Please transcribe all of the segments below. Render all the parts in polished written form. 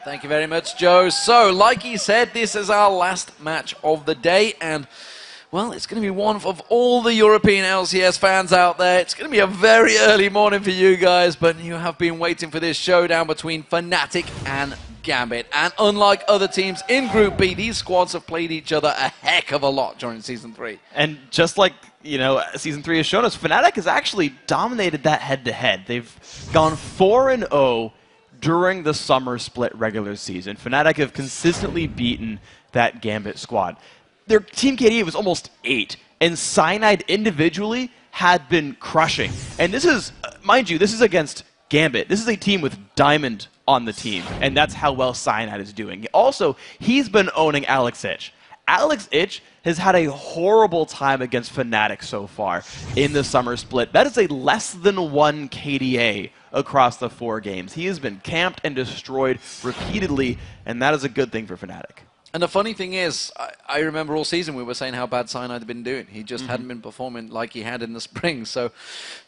Thank you very much, Joe. So, like he said, this is our last match of the day, and, well, it's going to be one of all the European LCS fans out there. It's going to be a very early morning for you guys, but you have been waiting for this showdown between Fnatic and Gambit. And unlike other teams in Group B, these squads have played each other a heck of a lot during Season 3. And just like, you know, Season 3 has shown us, Fnatic has actually dominated that head-to-head. They've gone 4-0 during the summer split regular season. Fnatic have consistently beaten that Gambit squad. Their team KDA was almost 8, and Cyanide individually had been crushing. And this is, mind you, this is against Gambit. This is a team with Diamond on the team, and that's how well Cyanide is doing. Also, he's been owning Alex Ich. Alex Ich has had a horrible time against Fnatic so far in the summer split. That is a less than 1 KDA across the 4 games. He has been camped and destroyed repeatedly, and that is a good thing for Fnatic. And the funny thing is, I remember all season we were saying how bad Cyanide had been doing. He just hadn't been performing like he had in the spring, so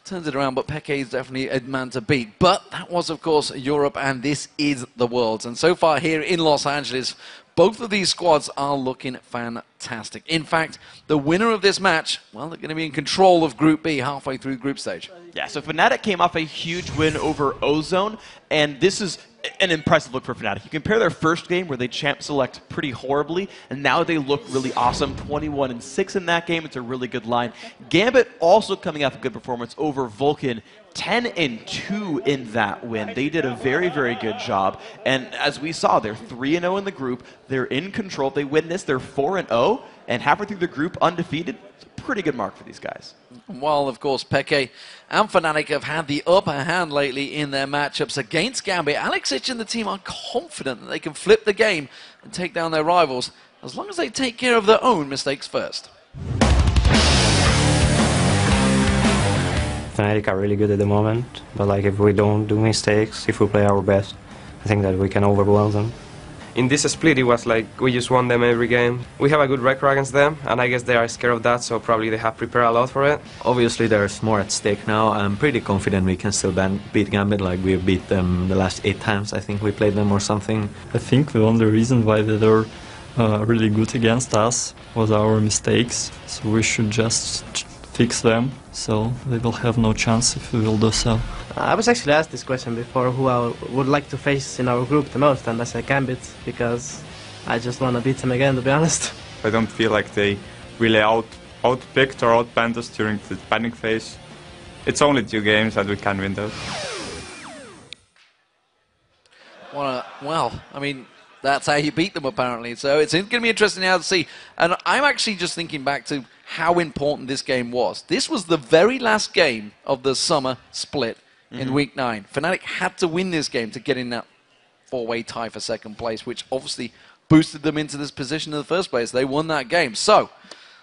turns it around. But PeKe is definitely a man to beat. But that was, of course, Europe, and this is the Worlds. And so far here in Los Angeles, both of these squads are looking fantastic. In fact, the winner of this match, well, they're going to be in control of Group B halfway through group stage. Yeah, so Fnatic came off a huge win over Ozone, and this is an impressive look for Fnatic. You compare their first game where they champ select pretty horribly, and now they look really awesome. 21-6 in that game. It's a really good line. Gambit also coming off a good performance over Vulcan. 10-2 in that win. They did a very, very good job. And as we saw, they're 3-0 in the group. They're in control. They win this. They're 4-0. And halfway through the group, undefeated. It's a pretty good mark for these guys. While, of course, PeKe and Fnatic have had the upper hand lately in their matchups against Gambit, Alex Ich and the team are confident that they can flip the game and take down their rivals, as long as they take care of their own mistakes first. Fnatic are really good at the moment, but like if we don't do mistakes, if we play our best, I think that we can overwhelm them. In this split, it was like we just won them every game. We have a good record against them, and I guess they are scared of that, so probably they have prepared a lot for it. Obviously, there's more at stake now. I'm pretty confident we can still beat Gambit, like we beat them the last 8 times, I think we played them or something. I think the only reason why they were really good against us was our mistakes, so we should just fix them, so they will have no chance if we will do so. I was actually asked this question before, who I would like to face in our group the most, and I said Gambit, because I just want to beat them again, to be honest. I don't feel like they really outpicked or outbanned us during the banning phase. It's only 2 games and we can win those. Well, I mean, that's how you beat them apparently, so it's going to be interesting now to see. And I'm actually just thinking back to how important this game was. This was the very last game of the summer split in Week 9. Fnatic had to win this game to get in that 4-way tie for second place, which obviously boosted them into this position in the first place. They won that game. So,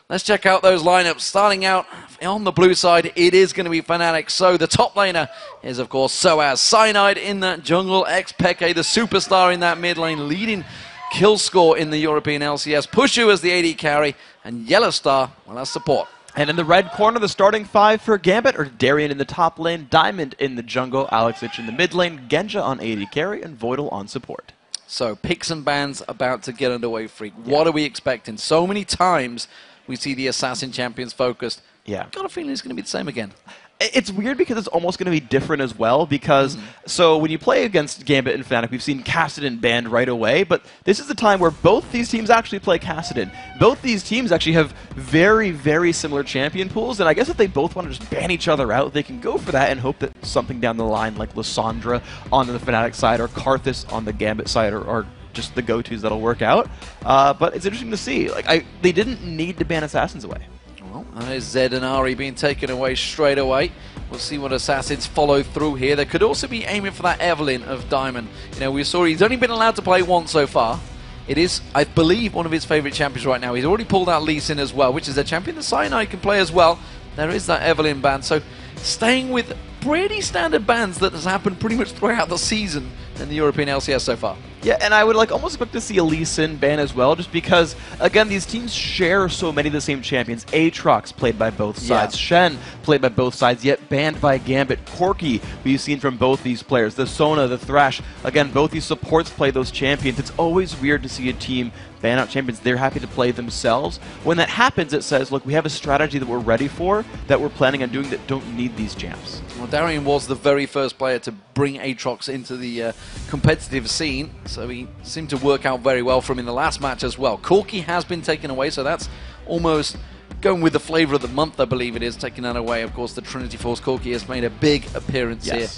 let's check out those lineups. Starting out on the blue side, it is going to be Fnatic. So, the top laner is, of course, Soaz. Cyanide in that jungle, ex-PeKe, the superstar in that mid lane, leading kill score in the European LCS. Pushu as the AD carry, and Yellowstar, well, as support. And in the red corner, the starting 5 for Gambit are Darien in the top lane, Diamond in the jungle, Alex Ich in the mid lane, Genja on AD carry, and Voidal on support. So, picks and bans about to get underway, Freak. What are we expecting? So many times we see the Assassin champions focused. Yeah. Got a feeling it's going to be the same again. It's weird because it's almost going to be different as well, because so when you play against Gambit and Fnatic, we've seen Kassadin banned right away, but this is the time where both these teams actually play Kassadin. Both these teams actually have very, very similar champion pools, and I guess if they both want to just ban each other out, they can go for that and hope that something down the line like Lissandra on the Fnatic side or Karthus on the Gambit side are just the go-tos that'll work out. But it's interesting to see. Like they didn't need to ban Assassins away. Well, there's Zed and Ari being taken away straight away. We'll see what Assassins follow through here. They could also be aiming for that Evelyn of Diamond. You know, we saw he's only been allowed to play once so far. It is, I believe, one of his favorite champions right now. He's already pulled out Lee Sin as well, which is a champion that Cyanide can play as well. There is that Evelyn ban. So, staying with pretty standard bans that has happened pretty much throughout the season in the European LCS so far. Yeah, and I would almost expect to see a Lee Sin ban as well, just because, again, these teams share so many of the same champions. Aatrox played by both sides, Shen played by both sides, yet banned by Gambit. Corki, we've seen from both these players. The Sona, the Thresh, again, both these supports play those champions. It's always weird to see a team ban out champions. They're happy to play themselves. When that happens, it says, look, we have a strategy that we're ready for, that we're planning on doing, that don't need these champs. Well, Darien was the very first player to bring Aatrox into the competitive scene, so he seemed to work out very well for him in the last match as well. Corki has been taken away, so that's almost going with the flavor of the month, I believe it is, taking that away. Of course, the Trinity Force Corki has made a big appearance here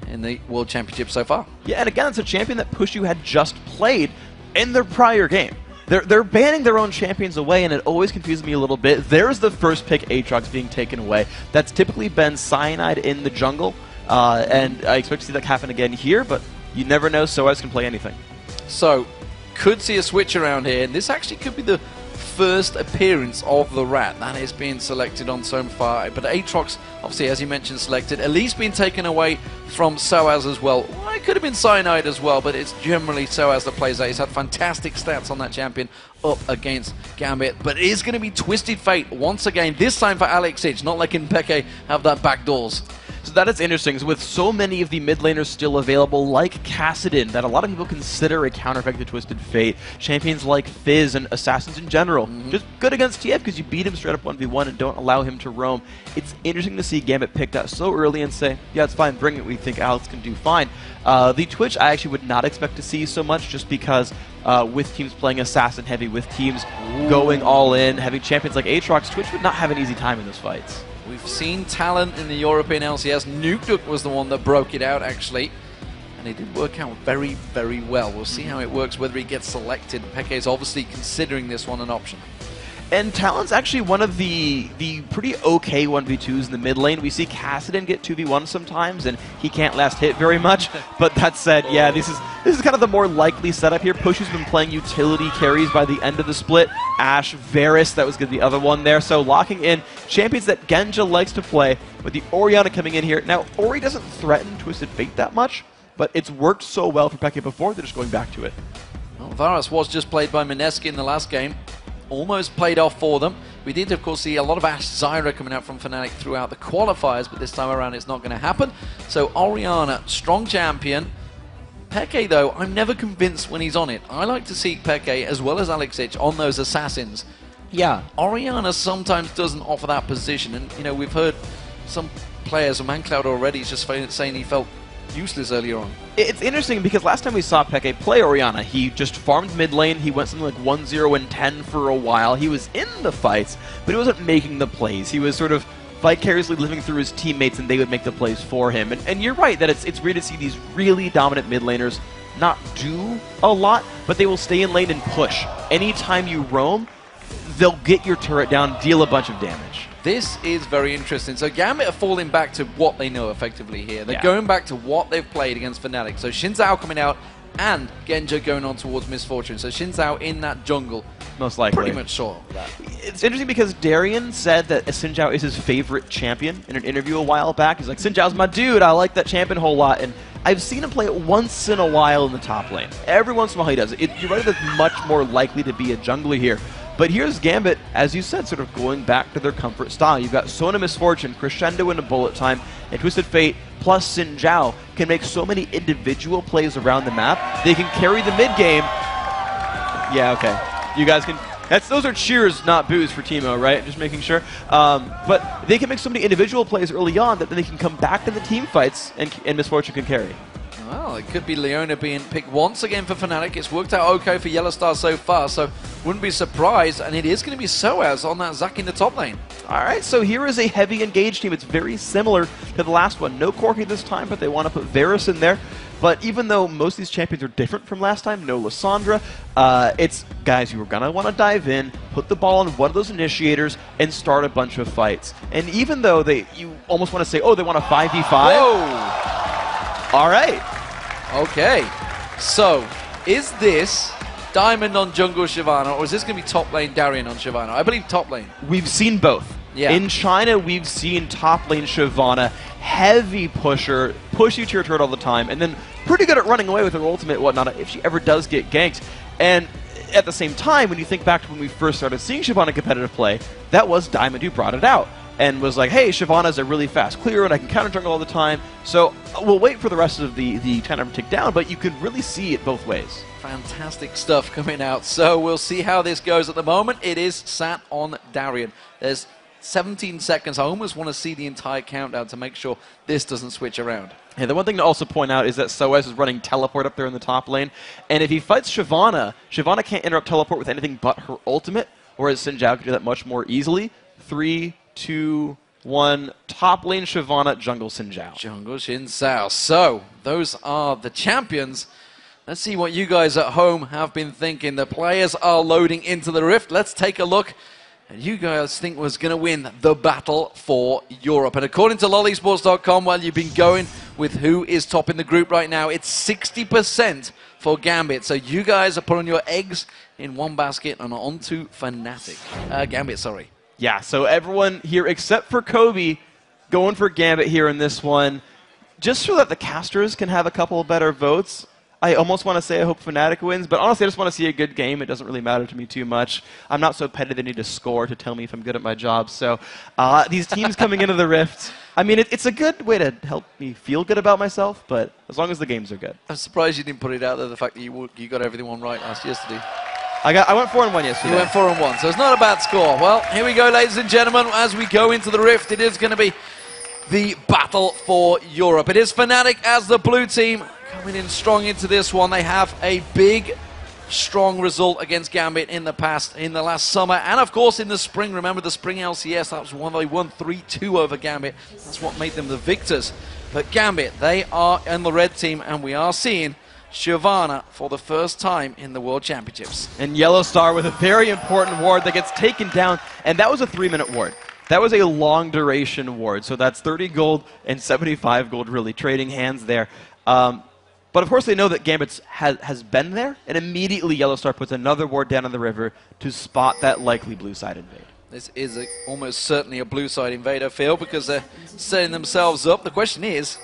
in the World Championship so far. Yeah, and again, it's a champion that Pushu had just played in their prior game. They're banning their own champions away, and it always confuses me a little bit. There's the first pick Aatrox being taken away. That's typically been Cyanide in the jungle, and I expect to see that happen again here, but you never know, SOAS can play anything. So, could see a switch around here, and this actually could be the first appearance of the Rat. That is being selected on so far, but Aatrox, obviously, as you mentioned, selected. At least being taken away from SOAS as well. Well, it could have been Cyanide as well, but it's generally SOAS that plays that. He's had fantastic stats on that champion up against Gambit, but it is going to be Twisted Fate once again, this time for Alex Ich, not letting Peke have that back doors. So that is interesting. So with so many of the mid laners still available, like Kassadin, that a lot of people consider a counter-effect to Twisted Fate, champions like Fizz and Assassins in general, just good against TF because you beat him straight up 1v1 and don't allow him to roam. It's interesting to see Gambit picked out so early and say, yeah, it's fine, bring it, we think Alex can do fine. The Twitch I actually would not expect to see so much, just because with teams playing Assassin heavy, with teams going all in, having champions like Aatrox, Twitch would not have an easy time in those fights. We've seen talent in the European LCS. Nukeduk was the one that broke it out, actually. And it did work out very, very well. We'll see how it works, whether he gets selected. Peke is obviously considering this one an option. And Talon's actually one of the pretty okay 1v2s in the mid lane. We see Kassadin get 2v1 sometimes, and he can't last hit very much. But that said, yeah, this is kind of the more likely setup here. Pushu's been playing utility carries by the end of the split. Ashe, Varus, that was going to be the other one there. So locking in champions that Genja likes to play, with the Orianna coming in here. Now, Ori doesn't threaten Twisted Fate that much, but it's worked so well for Peke before, they're just going back to it. Well, Varus was just played by Mineski in the last game. Almost played off for them. We did, of course, see a lot of Ashe Zyra coming out from Fnatic throughout the qualifiers, but this time around it's not going to happen. So Orianna, strong champion. Peke, though, I'm never convinced when he's on it. I like to see Peke, as well as Alex Ich, on those assassins. Yeah. Orianna sometimes doesn't offer that position, and, you know, we've heard some players, ManCloud already, just saying he felt useless earlier on. It's interesting because last time we saw Peke play Orianna, he just farmed mid lane, he went something like 1-0-10 for a while, he was in the fights, but he wasn't making the plays. He was sort of vicariously living through his teammates and they would make the plays for him. And you're right that it's weird to see these really dominant mid laners not do a lot, but they will stay in lane and push. Anytime you roam, they'll get your turret down, deal a bunch of damage. This is very interesting. So Gambit are falling back to what they know effectively here. They're going back to what they've played against Fnatic. So Xin Zhao coming out and Genja going on towards Misfortune. So Xin Zhao in that jungle. Most likely. Pretty much sure of that. It's interesting because Darien said that Xin Zhao is his favorite champion in an interview a while back. He's like, Xin Zhao's my dude, I like that champion a whole lot. And I've seen him play it once in a while in the top lane. Every once in a while he does it. You're right, that's much more likely to be a jungler here. But here's Gambit, as you said, sort of going back to their comfort style. You've got Sona Misfortune, Crescendo into Bullet Time, and Twisted Fate plus Xin Zhao can make so many individual plays around the map. They can carry the mid game. Yeah, okay. You guys can... Those are cheers, not boos for Teemo, right? Just making sure. But they can make so many individual plays early on that then they can come back to the team fights and Misfortune can carry. Well, it could be Leona being picked once again for Fnatic. It's worked out okay for Yellow Star so far, so wouldn't be surprised. And it is going to be SOAS on that Zac in the top lane. All right, so here is a heavy engaged team. It's very similar to the last one. No Corki this time, but they want to put Varus in there. But even though most of these champions are different from last time, no Lissandra, it's guys, you are going to want to dive in, put the ball on one of those initiators, and start a bunch of fights. And even though you almost want to say, oh, they want a 5v5. Whoa! All right. Okay, so is this Diamond on jungle Shyvana, or is this going to be top lane Darien on Shyvana? I believe top lane. We've seen both. Yeah. In China, we've seen top lane Shyvana. heavy pusher, push you to your turret all the time, and then pretty good at running away with her ultimate and whatnot if she ever does get ganked. And at the same time, when you think back to when we first started seeing Shyvana competitive play, that was Diamond who brought it out and was like, hey, Shyvana's a really fast clear and I can counter jungle all the time. So we'll wait for the rest of the timer to tick down, but you can really see it both ways. Fantastic stuff coming out. So we'll see how this goes. At the moment, it is sat on Darian. There's 17 seconds. I almost want to see the entire countdown to make sure this doesn't switch around. Yeah, the one thing to also point out is that Soaz is running teleport up there in the top lane, and if he fights Shyvana, Shyvana can't interrupt teleport with anything but her ultimate, whereas Xin Zhao can do that much more easily. 3, 2, 1, top lane Shyvana, jungle Xin Zhao. Jungle Xin Zhao. So, those are the champions. Let's see what you guys at home have been thinking. The players are loading into the Rift. Let's take a look. And you guys think was going to win the battle for Europe. And according to lollysports.com, well, you've been going with who is top in the group right now. It's 60% for Gambit. So you guys are putting your eggs in one basket and on to Fnatic. Gambit, sorry. Yeah, so everyone here except for Kobe going for Gambit here in this one. Just so that the casters can have a couple of better votes. I almost want to say I hope Fnatic wins, but honestly I just want to see a good game. It doesn't really matter to me too much. I'm not so petty that I need to score to tell me if I'm good at my job. So these teams coming into the Rift, I mean, it's a good way to help me feel good about myself, but as long as the games are good. I'm surprised you didn't put it out there, the fact that you got everything on right yesterday. I went 4-1 yesterday. You went 4-1, so it's not a bad score. Well, here we go, ladies and gentlemen. As we go into the Rift, it is going to be the battle for Europe. It is Fnatic as the blue team coming in strong into this one. They have a big, strong result against Gambit in the past, in the last summer, and of course in the spring. Remember the spring LCS, that was one they won 3-2 over Gambit. That's what made them the victors. But Gambit, they are in the red team, and we are seeing Shyvana for the first time in the World Championships. And Yellow Star with a very important ward that gets taken down, and that was a 3-minute ward. That was a long duration ward, so that's 30 gold and 75 gold really trading hands there. But of course they know that Gambit has been there, and immediately Yellow Star puts another ward down on the river to spot that likely blue side invade. This is almost certainly a blue side invade, I feel, because they're setting themselves up. The question is,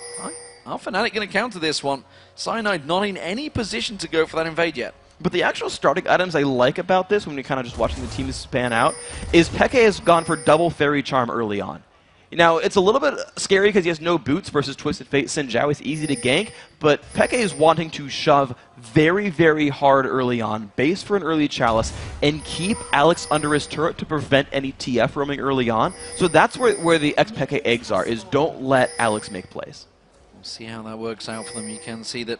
are Fnatic going to counter this one? Cyanide not in any position to go for that invade yet. But the actual starting items I like about this, when you're kind of just watching the teams span out, is Peke has gone for double Fairy Charm early on. Now, it's a little bit scary because he has no boots versus Twisted Fate Xin Zhao. It's easy to gank, but Peke is wanting to shove very, very hard early on, base for an early chalice, and keep Alex under his turret to prevent any TF roaming early on. So that's where the ex-Peke eggs are, is don't let Alex make plays. We'll see how that works out for them. You can see that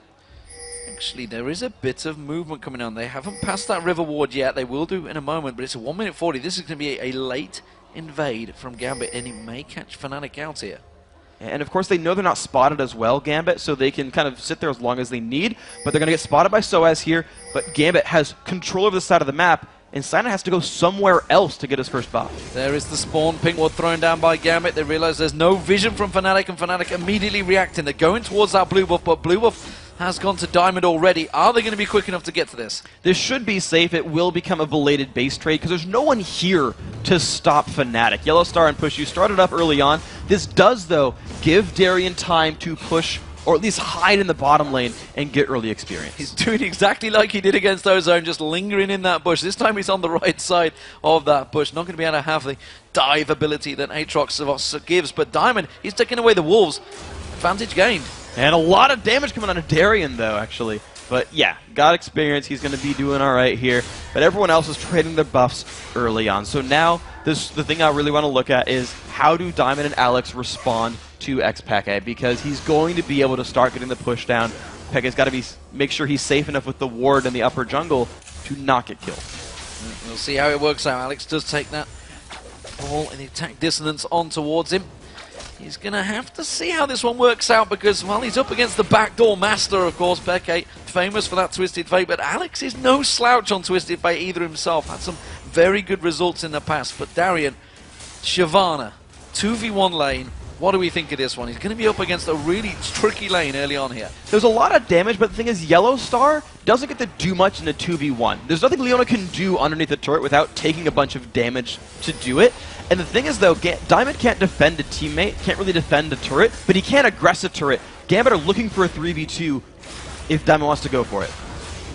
actually there is a bit of movement coming on. They haven't passed that river ward yet. They will do in a moment, but it's a 1 minute 40. This is going to be a late invade from Gambit, and he may catch Fnatic out here. And of course they know they're not spotted as well, Gambit, so they can kind of sit there as long as they need, but they're going to get spotted by Soaz here, but Gambit has control over the side of the map, and Cyanide has to go somewhere else to get his first buff. There is the spawn pink ward thrown down by Gambit. They realize there's no vision from Fnatic, and Fnatic immediately reacting. They're going towards that blue buff, but blue buff has gone to Diamond already. Are they going to be quick enough to get to this? This should be safe. It will become a belated base trade because there's no one here to stop Fnatic. Yellow Star and Push, you started up early on. This does, though, give Darian time to push or at least hide in the bottom lane and get early experience. He's doing exactly like he did against Ozone, just lingering in that bush. This time he's on the right side of that bush. Not going to be able to have the dive ability that Aatrox gives, but Diamond, he's taking away the wolves. Advantage gained. And a lot of damage coming on to Darian, though, actually. But yeah, got experience. He's going to be doing all right here. But everyone else is trading their buffs early on. So now, the thing I really want to look at is how do Diamond and Alex respond to Peke, because he's going to be able to start getting the push down. Peke's got to make sure he's safe enough with the ward in the upper jungle to not get killed. We'll see how it works out. Alex does take that ball and the attack dissonance on towards him. He's going to have to see how this one works out because, well, he's up against the backdoor master, of course, Peke, famous for that Twisted Fate, but Alex is no slouch on Twisted Fate either himself. Had some very good results in the past, but Darian, Shyvana, 2v1 lane, What do we think of this one? He's going to be up against a really tricky lane early on here. There's a lot of damage, but the thing is, Yellow Star doesn't get to do much in a 2v1. There's nothing Leona can do underneath the turret without taking a bunch of damage to do it. And the thing is, though, Diamond can't defend a teammate, can't really defend a turret, but he can aggress a turret. Gambit are looking for a 3v2 if Diamond wants to go for it.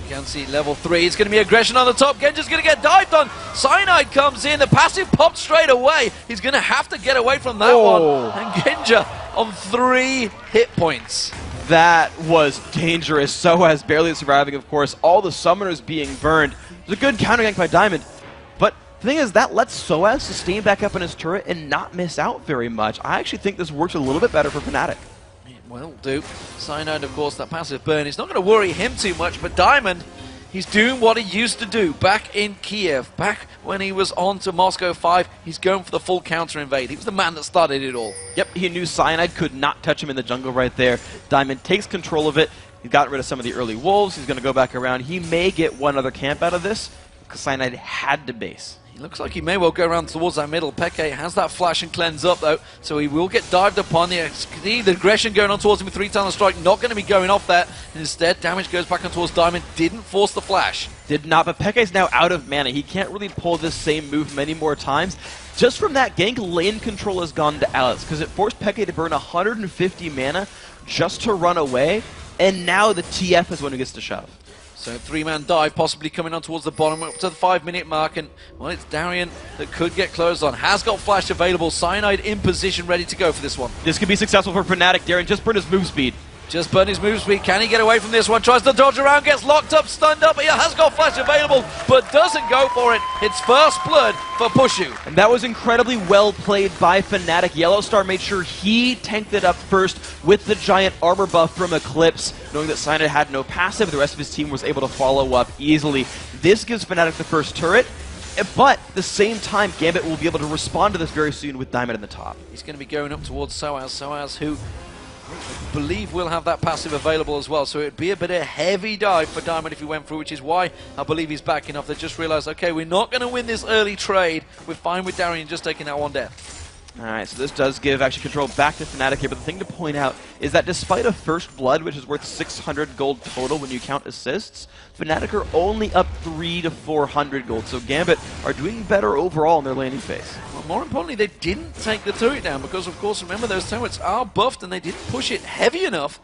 You can see level 3. It's going to be aggression on the top. Genja's going to get dived on. Cyanide comes in. The passive popped straight away. He's going to have to get away from that one. And Genja on 3 hit points. That was dangerous. Soaz barely surviving, of course. All the summoners being burned. It was a good counter gank by Diamond. But the thing is, that lets Soaz sustain back up in his turret and not miss out very much. I actually think this works a little bit better for Fnatic. Will do. Cyanide, of course, that passive burn is not going to worry him too much, but Diamond, he's doing what he used to do back in Kiev, back when he was on to Moscow 5. He's going for the full counter invade. He was the man that started it all. Yep, he knew Cyanide could not touch him in the jungle right there. Diamond takes control of it. He's gotten rid of some of the early wolves. He's going to go back around. He may get one other camp out of this because Cyanide had to base. Looks like he may well go around towards that middle. Peke has that flash and cleanse up, though, so he will get dived upon. The aggression going on towards him with 3-talent strike, not going to be going off that. Instead, damage goes back on towards Diamond. Didn't force the flash. Did not, but Peke's now out of mana. He can't really pull this same move many more times. Just from that gank, lane control has gone to Alex, because it forced Peke to burn 150 mana just to run away, and now the TF is one who gets to shove. So 3-man dive possibly coming on towards the bottom up to the 5-minute mark, and well, it's Darian that could get closed on. Has got flash available. Cyanide in position, ready to go for this one. This could be successful for Fnatic. Darian just burned his move speed. Just burned his move speed. Can he get away from this one? Tries to dodge around, gets locked up, stunned up. He has got flash available, but doesn't go for it. It's first blood for Pushu. And that was incredibly well played by Fnatic. Yellow Star made sure he tanked it up first with the giant armor buff from Eclipse, knowing that Cyanide had no passive. The rest of his team was able to follow up easily. This gives Fnatic the first turret, but at the same time, Gambit will be able to respond to this very soon with Diamond in the top. He's going to be going up towards Soaz. Soaz, who I believe will have that passive available as well, so it would be a bit of a heavy dive for Diamond if he went through, which is why I believe he's backing off. They just realized, okay, we're not going to win this early trade. We're fine with Darian just taking that one down. Alright, so this does give actually control back to Fnatic here, but the thing to point out is that despite a first blood, which is worth 600 gold total when you count assists, Fnatic are only up 300 to 400 gold, so Gambit are doing better overall in their laning phase. Well, more importantly, they didn't take the turret down because, of course, remember, those turrets are buffed and they didn't push it heavy enough.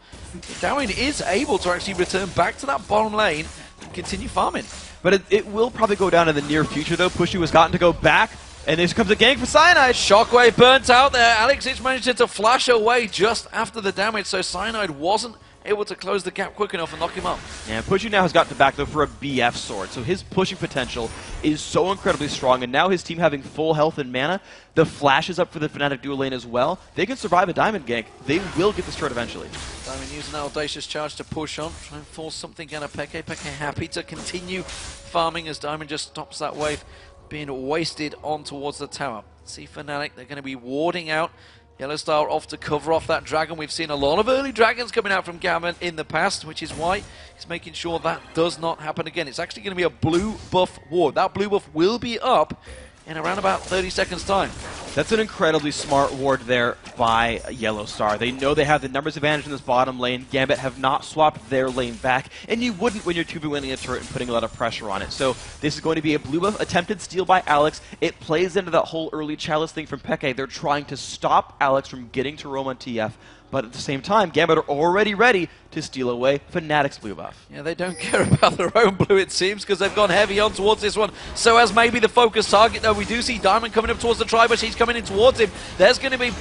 Darian is able to actually return back to that bottom lane and continue farming. But it will probably go down in the near future, though. Pushu has gotten to go back. And this comes a gank for Cyanide. Shockwave burnt out there. Alex Itch managed to flash away just after the damage, so Cyanide wasn't able to close the gap quick enough and knock him up. Yeah, Pushu now has got to back, though, for a BF sword. So his pushing potential is so incredibly strong, and now his team having full health and mana, the flash is up for the Fnatic dual lane as well. They can survive a Diamond gank. They will get this turret eventually. Diamond using an audacious charge to push on, try and force something out of Peke. Peke happy to continue farming as Diamond just stops that wave being wasted on towards the tower. See Fnatic, they're going to be warding out. Yellow Star off to cover off that dragon. We've seen a lot of early dragons coming out from Gambit in the past, which is why he's making sure that does not happen again. It's actually going to be a blue buff ward. That blue buff will be up in around about 30 seconds time. That's an incredibly smart ward there by Yellow Star. They know they have the numbers advantage in this bottom lane. Gambit have not swapped their lane back, and you wouldn't when you're 2v1ing a turret and putting a lot of pressure on it. So this is going to be a blue buff attempted steal by Alex. It plays into that whole early chalice thing from Peke. They're trying to stop Alex from getting to roam on TF, but at the same time, Gambit are already ready to steal away Fnatic's blue buff. Yeah, they don't care about their own blue, it seems, because they've gone heavy on towards this one. So as maybe the focus target, though, we do see Diamond coming up towards the Tribush. He's coming in towards him. There's going to be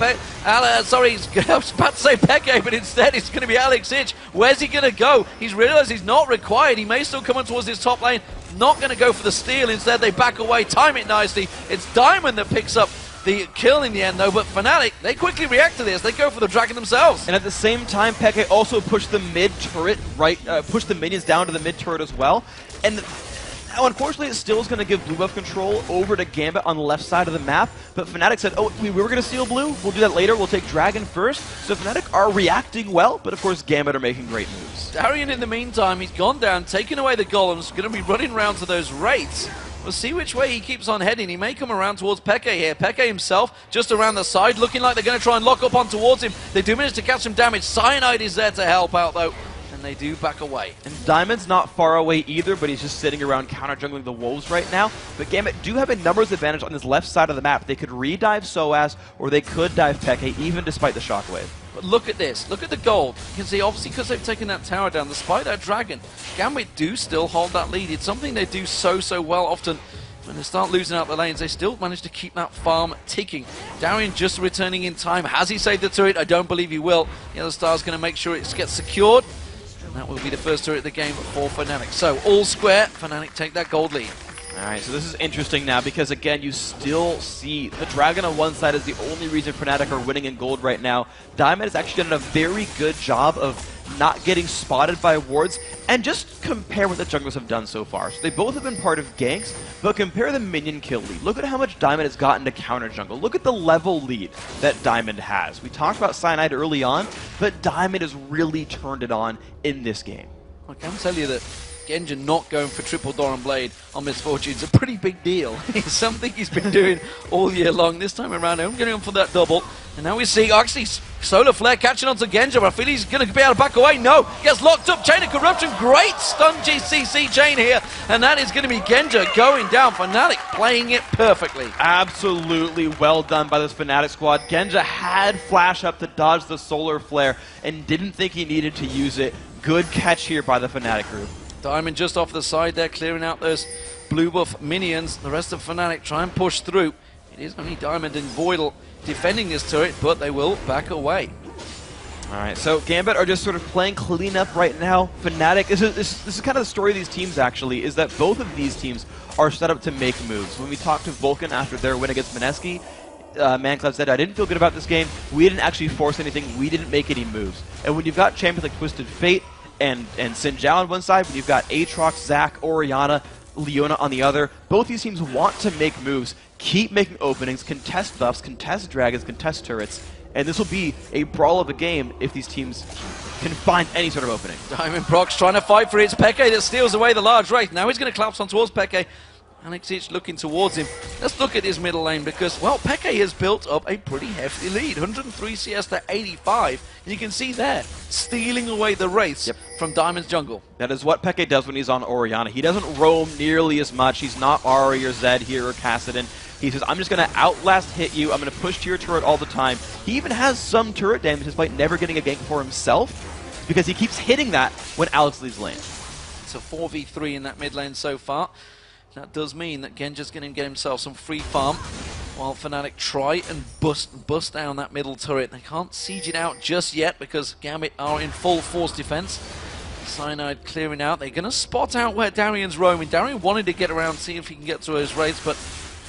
I was about to say Peke, but instead it's going to be Alex Itch. Where's he going to go? He's realized he's not required. He may still come on towards his top lane. Not going to go for the steal. Instead, they back away, time it nicely. It's Diamond that picks up the kill in the end, though, but Fnatic, they quickly react to this. They go for the dragon themselves. And at the same time, Peke also pushed the mid turret, pushed the minions down to the mid turret as well. And now, unfortunately, it still is going to give blue buff control over to Gambit on the left side of the map. But Fnatic said, oh, we were going to steal blue. We'll do that later. We'll take dragon first. So Fnatic are reacting well, but of course, Gambit are making great moves. Darian, in the meantime, he's gone down, taking away the golems, going to be running around to those wraiths. We'll see which way he keeps on heading. He may come around towards Peke here. Peke himself just around the side, looking like they're going to try and lock up on towards him. They do manage to catch some damage. Cyanide is there to help out, though, and they do back away. And Diamond's not far away either, but he's just sitting around counter-jungling the Wolves right now. But Gambit do have a numbers advantage on this left side of the map. They could re-dive Soaz, or they could dive Peke, even despite the Shockwave. But look at this. Look at the gold. You can see, obviously, because they've taken that tower down, despite that dragon, Gambit do still hold that lead. It's something they do so well often. When they start losing out the lanes, they still manage to keep that farm ticking. Darian just returning in time. Has he saved the turret? I don't believe he will. The other star's going to make sure it gets secured. And that will be the first turret of the game for Fnatic. So, all square. Fnatic take that gold lead. Alright, so this is interesting now because, again, you still see the Dragon on one side is the only reason Fnatic are winning in gold right now. Diamond has actually done a very good job of not getting spotted by wards, and just compare what the junglers have done so far. So they both have been part of ganks, but compare the minion kill lead. Look at how much Diamond has gotten to counter jungle. Look at the level lead that Diamond has. We talked about Cyanide early on, but Diamond has really turned it on in this game. I can tell you that Genja not going for triple Doran Blade on Misfortune is a pretty big deal. It's something he's been doing all year long. This time around, I'm getting on for that double. And now we see, actually, Solar Flare catching on to Genja, but I feel he's going to be able to back away. No, gets locked up. Chain of Corruption, great stun GCC chain here. And that is going to be Genja going down. Fnatic playing it perfectly. Absolutely well done by this Fnatic squad. Genja had flash up to dodge the Solar Flare and didn't think he needed to use it. Good catch here by the Fnatic group. Diamond just off the side there, clearing out those blue buff minions. The rest of Fnatic try and push through. It is only Diamond and Voidal defending this turret, but they will back away. Alright, so Gambit are just sort of playing cleanup right now. Fnatic, this is kind of the story of these teams, actually, is that both of these teams are set up to make moves. When we talked to Vulcan after their win against Mineski, Manclav said, I didn't feel good about this game. We didn't actually force anything. We didn't make any moves. And when you've got champions like Twisted Fate and Xin Zhao on one side, when you've got Aatrox, Zac, Orianna, Leona on the other, both these teams want to make moves, keep making openings, contest buffs, contest dragons, contest turrets, and this will be a brawl of a game if these teams can find any sort of opening. Diamond Prox trying to fight for it. It's Peke that steals away the large wraith. Now he's going to collapse on towards Peke. Alexic looking towards him. Let's look at his middle lane because, well, Peke has built up a pretty hefty lead. 103 CS to 85. And you can see there, stealing away the wraiths from Diamond's jungle. That is what Peke does when he's on Orianna. He doesn't roam nearly as much. He's not Ahri or Zed here or Kassadin. He says, I'm just going to outlast hit you. I'm going to push to your turret all the time. He even has some turret damage despite never getting a gank for himself because he keeps hitting that when Alex leaves lane. It's a 4v3 in that mid lane so far. That does mean that Genja's going to get himself some free farm while Fnatic try and bust down that middle turret. They can't siege it out just yet because Gambit are in full force defense. Cyanide clearing out. They're going to spot out where Darian's roaming. Darian wanted to get around, see if he can get to his wraiths, but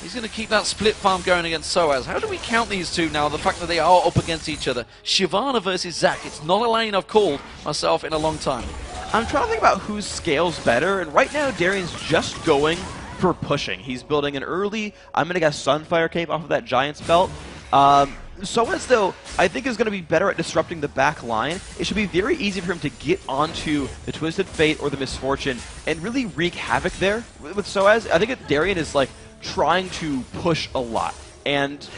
he's going to keep that split farm going against Soaz. How do we count these two now, the fact that they are up against each other? Shyvana versus Zac. It's not a lane I've called myself in a long time. I'm trying to think about who scales better, and right now Darian's just going for pushing. He's building an early, I'm going to guess, Sunfire Cape off of that Giant's Belt. Soaz, though, I think is going to be better at disrupting the back line. It should be very easy for him to get onto the Twisted Fate or the Misfortune and really wreak havoc there with Soaz. I think that Darian is like trying to push a lot and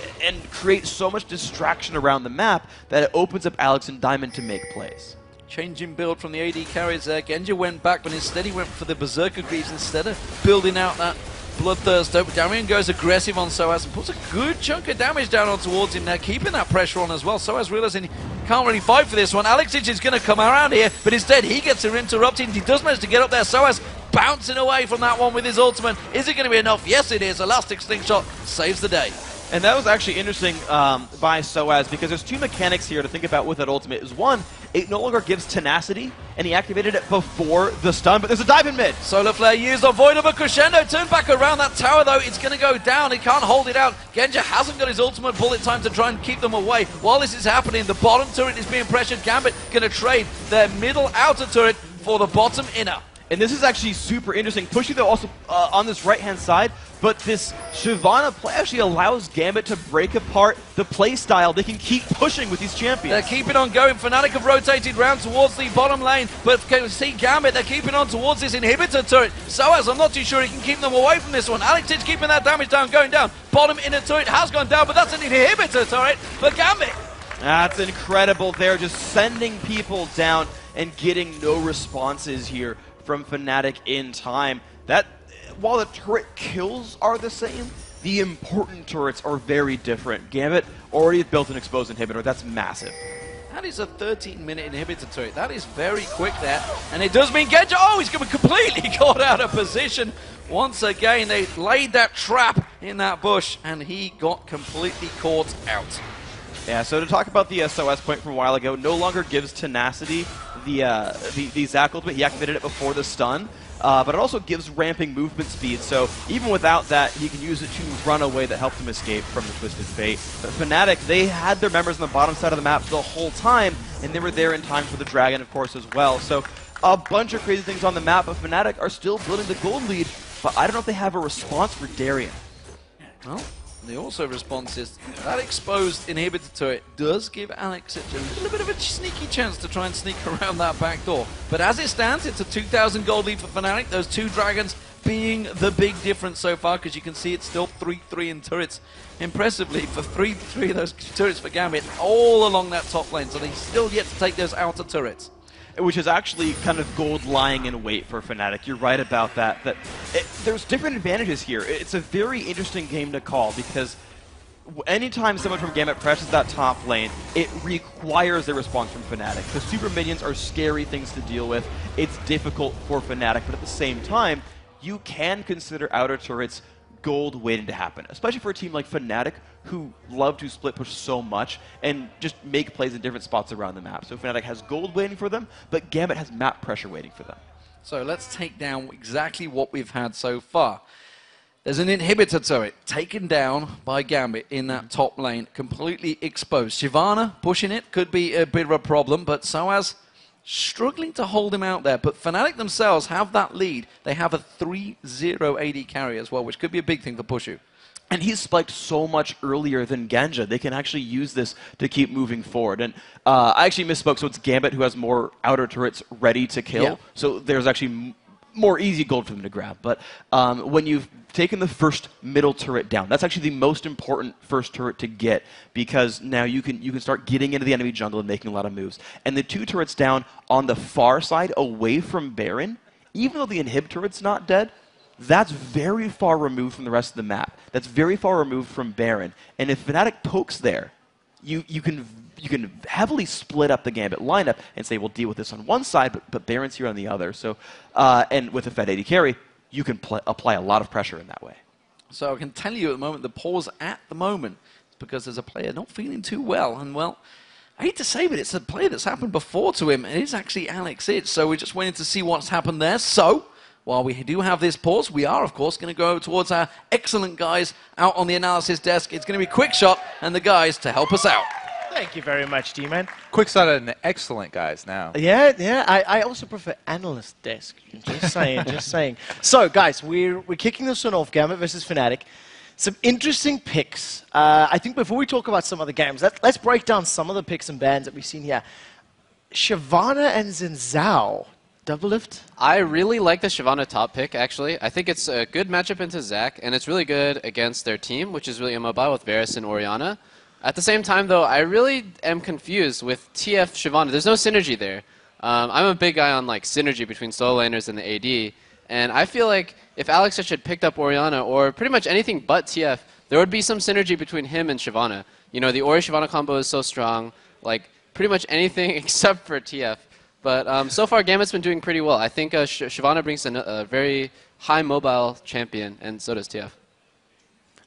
create so much distraction around the map that it opens up Alex and Diamond to make plays. Changing build from the AD carries there. Genja went back, but instead he went for the Berserker Greaves instead of building out that Bloodthirster. Darian goes aggressive on Soaz and puts a good chunk of damage down on towards him there, keeping that pressure on as well. Soaz realizing he can't really fight for this one. Alexic is going to come around here, but instead he gets interrupted. He does manage to get up there. Soaz bouncing away from that one with his ultimate. Is it going to be enough? Yes, it is. Elastic Slingshot saves the day. And that was actually interesting by Soaz because there's two mechanics here to think about with that ultimate. Is one, it no longer gives tenacity, and he activated it before the stun, but there's a dive in mid. Solar Flare used on Void of a Crescendo. Turn back around that tower, though. It's going to go down. He can't hold it out. Genja hasn't got his ultimate bullet time to try and keep them away. While this is happening, the bottom turret is being pressured. Gambit going to trade their middle outer turret for the bottom inner. And this is actually super interesting. Pushy, though, also on this right-hand side, but this Shyvana play actually allows Gambit to break apart the play style. They can keep pushing with these champions. They're keeping on going. Fnatic have rotated round towards the bottom lane, but can you see Gambit, they're keeping on towards this inhibitor turret. Soaz, I'm not too sure he can keep them away from this one. Alex is keeping that damage down, going down. Bottom inner turret has gone down, but that's an inhibitor turret for Gambit. That's incredible. They're just sending people down and getting no responses here from Fnatic in time. That, while the turret kills are the same, the important turrets are very different. Gambit already built an exposed inhibitor. That's massive. That is a 13-minute inhibitor turret. That is very quick there. And it does mean Genja, oh, he's completely got out of position. Once again, they laid that trap in that bush, and he got completely caught out. Yeah, so to talk about the SOS point from a while ago, no longer gives Tenacity the Zac ultimate. He activated it before the stun, but it also gives ramping movement speed, so even without that, he can use it to run away. That helped him escape from the Twisted Fate. But Fnatic, they had their members on the bottom side of the map the whole time, and they were there in time for the Dragon, of course, as well. So a bunch of crazy things on the map, but Fnatic are still building the gold lead, but I don't know if they have a response for Darien. Well, the also response is that exposed inhibitor turret does give Alex a little bit of a sneaky chance to try and sneak around that back door. But as it stands, it's a 2,000 gold lead for Fnatic. Those two dragons being the big difference so far, because you can see it's still 3-3 in turrets. Impressively, for 3-3 of those turrets for Gambit all along that top lane, so they still yet to take those outer turrets. Which is actually kind of gold lying in wait for Fnatic. You're right about that. There's different advantages here. It's a very interesting game to call because anytime someone from Gambit presses that top lane, it requires a response from Fnatic. The super minions are scary things to deal with. It's difficult for Fnatic, but at the same time, you can consider outer turrets gold waiting to happen, especially for a team like Fnatic, who love to split push so much and just make plays in different spots around the map. So Fnatic has gold waiting for them, but Gambit has map pressure waiting for them. So let's take down exactly what we've had so far. There's an inhibitor turret taken down by Gambit in that top lane, completely exposed. Shyvana pushing it could be a bit of a problem, but Soaz struggling to hold him out there. But Fnatic themselves have that lead. They have a 3-0 AD carry as well, which could be a big thing for Pushu. And he's spiked so much earlier than Genja. They can actually use this to keep moving forward. And I actually misspoke, so it's Gambit who has more outer turrets ready to kill. Yeah. So there's actually more easy gold for them to grab. But when you've taken the first middle turret down, that's actually the most important first turret to get, because now you can start getting into the enemy jungle and making a lot of moves. And the two turrets down on the far side away from Baron, even though the inhib turret's not dead, that's very far removed from the rest of the map. That's very far removed from Baron. And if Fnatic pokes there, you can heavily split up the Gambit lineup and say, we'll deal with this on one side, but Baron's here on the other. So, and with a Fed AD carry, you can apply a lot of pressure in that way. So I can tell you at the moment, the pause at the moment is because there's a player not feeling too well. And well, I hate to say, but it's a player that's happened before to him. It is actually Alex Itch. So we're just waiting to see what's happened there. So while we do have this pause, we are, of course, going to go towards our excellent guys out on the analysis desk. It's going to be Quick Shot and the guys to help us out. Thank you very much, D-Man. Quick Shot and excellent guys now. Yeah. I also prefer analyst desk. Just saying, just saying. So, guys, we're kicking this one off, Gambit versus Fnatic. Some interesting picks. I think before we talk about some other games, let's break down some of the picks and bans that we've seen here. Shyvana and Xin Zhao. Double lift? I really like the Shyvana top pick, actually. I think it's a good matchup into Zac, and it's really good against their team, which is really immobile with Varus and Orianna. At the same time, though, I really am confused with TF Shyvana. There's no synergy there. I'm a big guy on like synergy between solo laners and the AD, and I feel like if Alex had picked up Orianna or pretty much anything but TF, there would be some synergy between him and Shyvana. You know, the Ori-Shyvana combo is so strong, like pretty much anything except for TF. But so far, Gambit's been doing pretty well. I think Shyvana brings a very high mobile champion, and so does TF.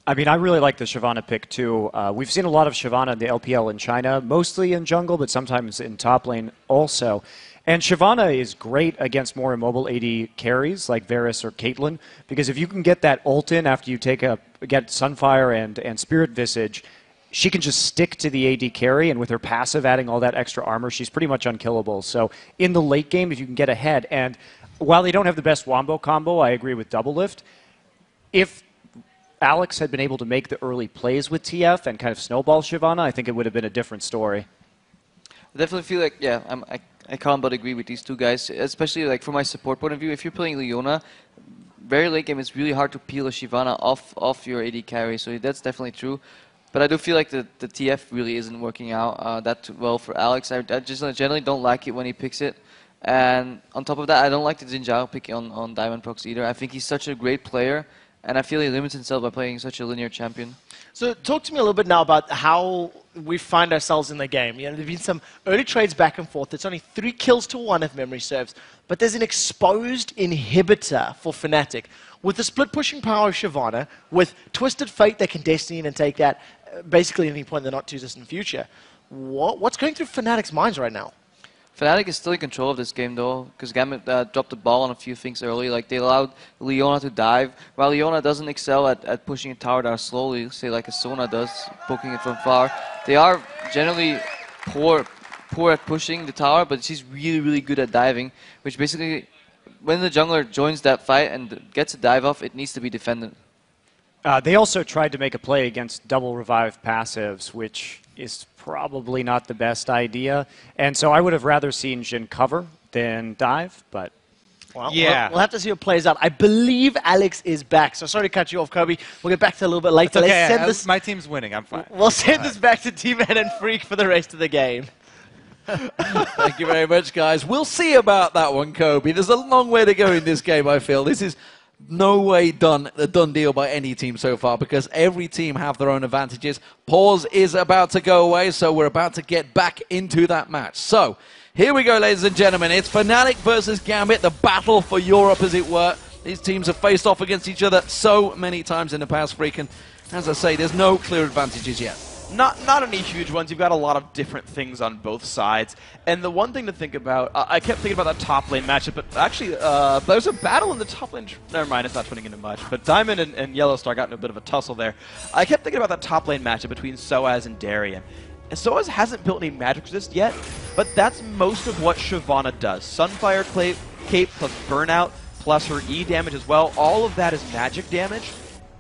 I mean, I really like the Shyvana pick, too. We've seen a lot of Shyvana in the LPL in China, mostly in jungle, but sometimes in top lane also. And Shyvana is great against more immobile AD carries like Varus or Caitlyn, because if you can get that ult in after you get Sunfire and Spirit Visage, she can just stick to the AD carry, and with her passive adding all that extra armor, she's pretty much unkillable. So in the late game, if you can get ahead, and while they don't have the best wombo combo, I agree with Double Lift. If Alex had been able to make the early plays with TF and kind of snowball Shyvana, I think it would have been a different story. I definitely feel like, yeah, I can't but agree with these two guys, especially like from my support point of view. If you're playing Leona, very late game, it's really hard to peel a Shyvana off your AD carry, so that's definitely true. But I do feel like the TF really isn't working out that well for Alex. I just generally don't like it when he picks it. And on top of that, I don't like the Jinzhao pick on Diamond Prox either. I think he's such a great player, and I feel he limits himself by playing such a linear champion. So talk to me a little bit now about how we find ourselves in the game. You know, there've been some early trades back and forth. It's only 3 kills to 1 if memory serves. But there's an exposed inhibitor for Fnatic. With the split pushing power of Shyvana, with Twisted Fate that can Destiny in and take that basically at any point in the not too distant future. What's going through Fnatic's minds right now? Fnatic is still in control of this game though, because Gambit dropped the ball on a few things early. Like they allowed Leona to dive, while Leona doesn't excel at pushing a tower down slowly, say like a Sona does, poking it from far. They are generally poor at pushing the tower, but she's really good at diving, which basically, when the jungler joins that fight and gets a dive off, it needs to be defended. They also tried to make a play against double revive passives, which is probably not the best idea. And so I would have rather seen Jhin cover than dive, but... Well, we'll have to see what plays out. I believe Alex is back, so sorry to cut you off, Kobe. We'll get back to that a little bit later. It's okay. Let's send this, my team's winning. I'm fine. We'll send this back to T-Man and Freak for the rest of the game. Thank you very much, guys. We'll see about that one, Kobe. There's a long way to go in this game, I feel. This is no way a done deal by any team so far, because every team have their own advantages. Pause is about to go away, so we're about to get back into that match. So, here we go, ladies and gentlemen. It's Fnatic versus Gambit, the battle for Europe, as it were. These teams have faced off against each other so many times in the past, Freak, and as I say, there's no clear advantages yet. Not any huge ones. You've got a lot of different things on both sides. And the one thing to think about, I kept thinking about that top lane matchup, but actually, there's a battle in the top lane. Never mind, it's not turning into much. But Diamond and Yellowstar got in a bit of a tussle there. I kept thinking about that top lane matchup between Soaz and Darien. And Soaz hasn't built any magic resist yet, but that's most of what Shyvana does. Sunfire Cape plus Burnout, plus her E damage as well. All of that is magic damage.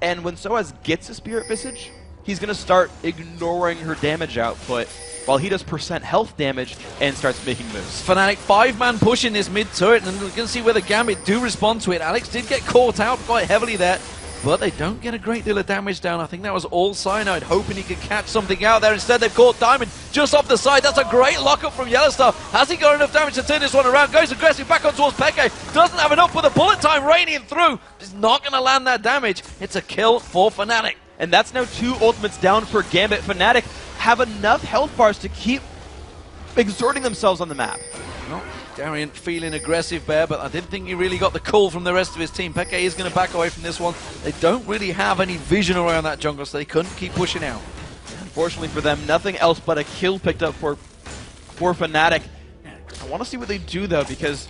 And when Soaz gets a Spirit Visage, he's going to start ignoring her damage output while he does % health damage and starts making moves. Fnatic 5-man push in this mid turret, and we're going to see whether Gambit do respond to it. Alex did get caught out quite heavily there, but they don't get a great deal of damage down. I think that was all Cyanide, hoping he could catch something out there. Instead, they've caught Diamond just off the side. That's a great lockup from Yellowstar. Has he got enough damage to turn this one around? Goes aggressive back on towards Peke. Doesn't have enough with the bullet time raining through. He's not going to land that damage. It's a kill for Fnatic. And that's now 2 ultimates down for Gambit. Fnatic have enough health bars to keep exerting themselves on the map. Well, Darien feeling aggressive there, but I didn't think he really got the call from the rest of his team. Peke is going to back away from this one. They don't really have any vision around that jungle, so they couldn't keep pushing out. Unfortunately for them, nothing else but a kill picked up for Fnatic. I want to see what they do, though, because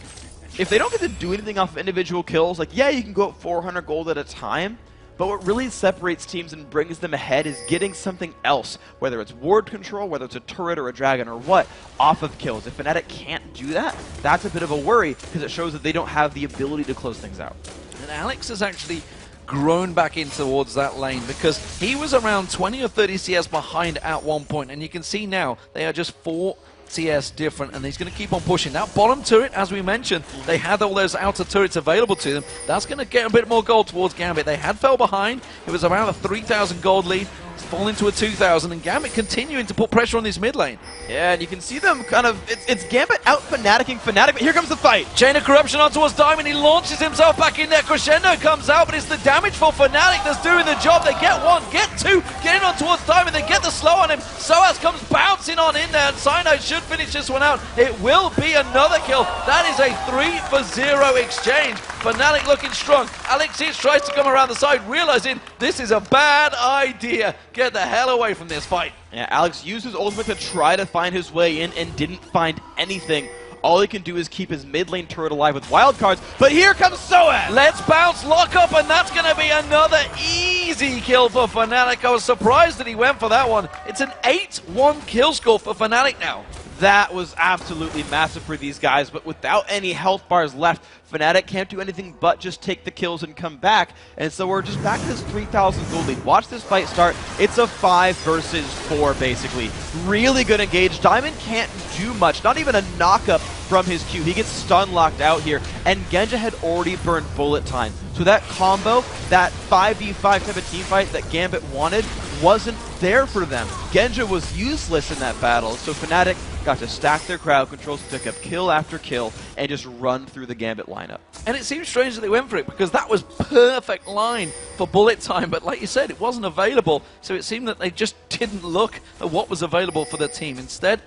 if they don't get to do anything off individual kills, like, yeah, you can go up 400 gold at a time, but what really separates teams and brings them ahead is getting something else, whether it's ward control, whether it's a turret or a dragon or what, off of kills. If Fnatic can't do that, that's a bit of a worry, because it shows that they don't have the ability to close things out. And Alex has actually grown back in towards that lane, because he was around 20 or 30 CS behind at one point, and you can see now they are just 4 CS different, and he's going to keep on pushing. That bottom turret, as we mentioned, they had all those outer turrets available to them. That's going to get a bit more gold towards Gambit. They had fell behind. It was around a 3,000 gold lead. It's fallen to a 2,000, and Gambit continuing to put pressure on this mid lane. Yeah, and you can see them kind of, it's Gambit out Fnaticing Fnatic, but here comes the fight. Chain of Corruption on towards Diamond. He launches himself back in there. Crescendo comes out, but it's the damage for Fnatic that's doing the job. They get 1, get 2, get in on towards Diamond. They get the slow on him. Soaz comes bouncing on in there, and Cyanide should finish this one out. It will be another kill. That is a 3-for-0 exchange. Fnatic looking strong. Alexis tries to come around the side, realizing this is a bad idea. Get the hell away from this fight. Yeah, Alex used his ultimate to try to find his way in and didn't find anything. All he can do is keep his mid lane turret alive with wildcards, but here comes Soaz! Let's bounce, lock up, and that's going to be another easy kill for Fnatic. I was surprised that he went for that one. It's an 8-1 kill score for Fnatic now. That was absolutely massive for these guys, but without any health bars left, Fnatic can't do anything but just take the kills and come back. And so we're just back to this 3,000 gold lead. Watch this fight start. It's a 5 versus 4, basically. Really good engage. Diamond can't do much, not even a knock-up from his Q. He gets stun locked out here, and Genja had already burned bullet time. So that combo, that 5v5 type of team fight that Gambit wanted, wasn't there for them. Genja was useless in that battle, so Fnatic got to stack their crowd controls, pick up kill after kill, and just run through the Gambit lineup. And it seems strange that they went for it, because that was perfect line for bullet time, but like you said, it wasn't available, so it seemed that they just didn't look at what was available for the team. Instead,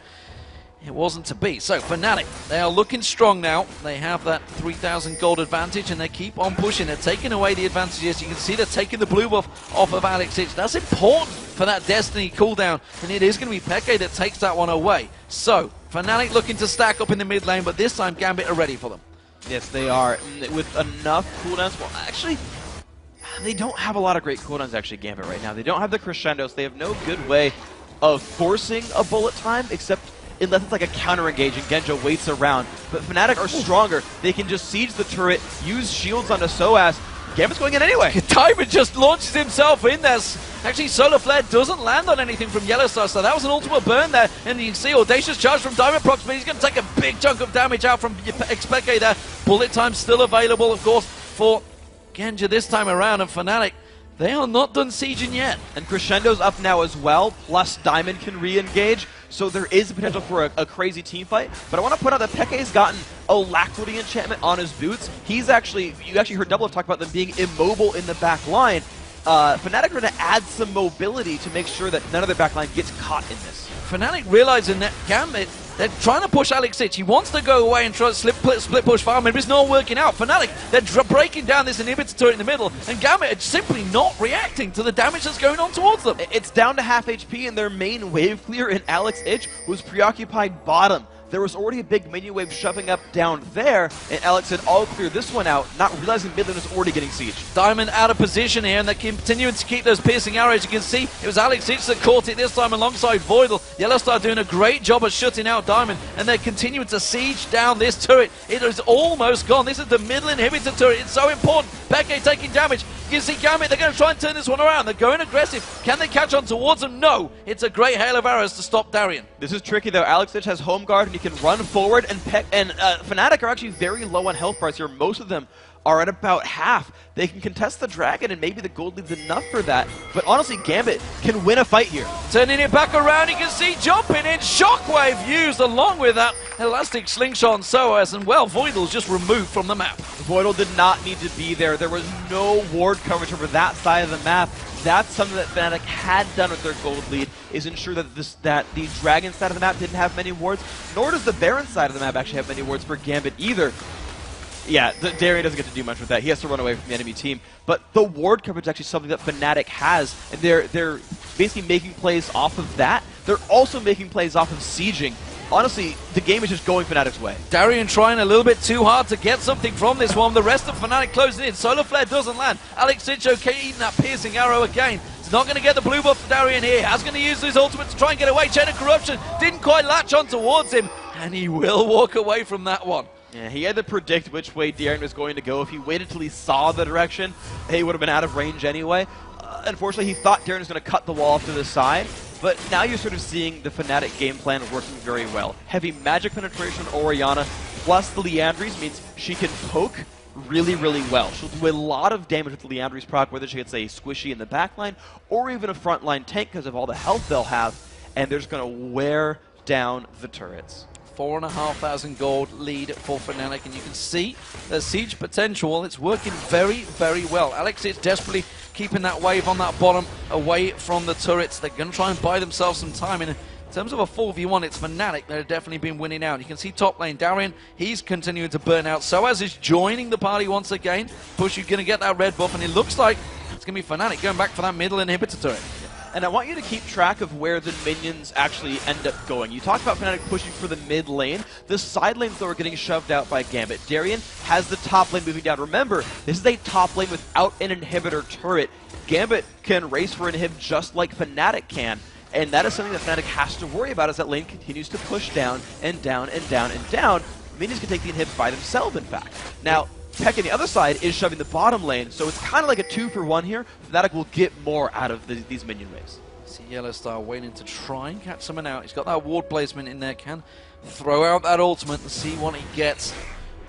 it wasn't to be. So Fnatic, they are looking strong now. They have that 3,000 gold advantage, and they keep on pushing. They're taking away the advantages. You can see they're taking the blue buff off of Alex Ich. That's important for that Destiny cooldown, and it is going to be Peke that takes that one away. So Fnatic looking to stack up in the mid lane, but this time Gambit are ready for them. Yes, they are. With enough cooldowns. Well, actually, they don't have a lot of great cooldowns, actually, Gambit, right now. They don't have the crescendos. They have no good way of forcing a bullet time, except unless it's like a counter-engage and Genja waits around. But Fnatic are stronger. They can just siege the turret, use shields on the SOAS. Gambit's going in anyway. Diamond just launches himself in there. Actually, Solar Flare doesn't land on anything from Yellowstar, so that was an ultimate burn there. And you can see Audacious Charge from Diamond Prox, but he's going to take a big chunk of damage out from Expeke there. Bullet time still available, of course, for Genja this time around, and Fnatic, they are not done sieging yet. And Crescendo's up now as well, plus Diamond can re-engage, so there is a potential for a crazy team fight. But I want to point out that Peke's gotten Alacrity enchantment on his boots. He's actually, you actually heard Double talk about them being immobile in the back line. Fnatic are going to add some mobility to make sure that none of their back line gets caught in this. Fnatic realizing that Gambit, they're trying to push Alex Ich. He wants to go away and try to split push farm, but it's not working out. Fnatic, they're breaking down this inhibitor turret in the middle, and Gambit are simply not reacting to the damage that's going on towards them. It's down to half HP in their main wave clear, and Alex Ich was preoccupied bottom. There was already a big minion wave shoving up down there, and Alex said, I'll clear this one out, not realizing mid lane was already getting sieged. Diamond out of position here, and they're continuing to keep those piercing arrows. You can see it was Alex Ich that caught it this time alongside Voidal. Yellowstar doing a great job of shutting out Diamond, and they're continuing to siege down this turret. It is almost gone. This is the middle inhibitor turret. It's so important. Peke taking damage. You can see Gambit, they're going to try and turn this one around. They're going aggressive. Can they catch on towards them? No. It's a great hail of arrows to stop Darien. This is tricky, though. Alex Ich has home guard, and he can run forward, and Fnatic are actually very low on health bars here. Most of them are at about half. They can contest the dragon, and maybe the gold lead's enough for that. But honestly, Gambit can win a fight here. Turning it back around, you can see jumping in. Shockwave used along with that elastic slingshot and SOAS, and well, Voidal's just removed from the map. Voidal did not need to be there. There was no ward coverage over that side of the map. That's something that Fnatic had done with their gold lead, is ensure that the dragon side of the map didn't have many wards, nor does the Baron side of the map actually have many wards for Gambit either. Yeah, Darien doesn't get to do much with that. He has to run away from the enemy team. But the ward coverage is actually something that Fnatic has, and they're basically making plays off of that. They're also making plays off of sieging. Honestly, the game is just going Fnatic's way. Darien trying a little bit too hard to get something from this one. The rest of Fnatic closing in. Solar Flare doesn't land. Alex Ich okay eating that piercing arrow again. He's not going to get the blue buff for Darien here. Has going to use his ultimate to try and get away. Chain of Corruption didn't quite latch on towards him, and he will walk away from that one. Yeah, he had to predict which way Darien was going to go. If he waited till he saw the direction, he would have been out of range anyway. Unfortunately, he thought Darien was going to cut the wall off to the side. But now you're sort of seeing the Fnatic game plan working very well. Heavy magic penetration Orianna plus the Liandry's means she can poke really, really well. She'll do a lot of damage with the Liandry's proc, whether she gets a squishy in the backline or even a frontline tank because of all the health they'll have, and they're just going to wear down the turrets. 4,500 gold lead for Fnatic, and you can see the siege potential. It's working very, very well. Alex is desperately keeping that wave on that bottom away from the turrets. They're going to try and buy themselves some time. In terms of a 4v1, it's Fnatic that have definitely been winning out. You can see top lane, Darien, he's continuing to burn out. SOAS is joining the party once again. Push, you're going to get that red buff, and it looks like it's going to be Fnatic going back for that middle inhibitor turret. And I want you to keep track of where the minions actually end up going. You talked about Fnatic pushing for the mid lane. The side lanes, though, are getting shoved out by Gambit. Darien has the top lane moving down. Remember, this is a top lane without an inhibitor turret. Gambit can race for inhib just like Fnatic can. And that is something that Fnatic has to worry about as that lane continues to push down and down and down and down. Minions can take the inhibs by themselves, in fact. Now, Peck on the other side is shoving the bottom lane, so it's kind of like a 2-for-1 here. Fnatic will get more out of these minion waves. See Yellowstar waiting to try and catch someone out. He's got that ward placement in there, can throw out that ultimate and see what he gets.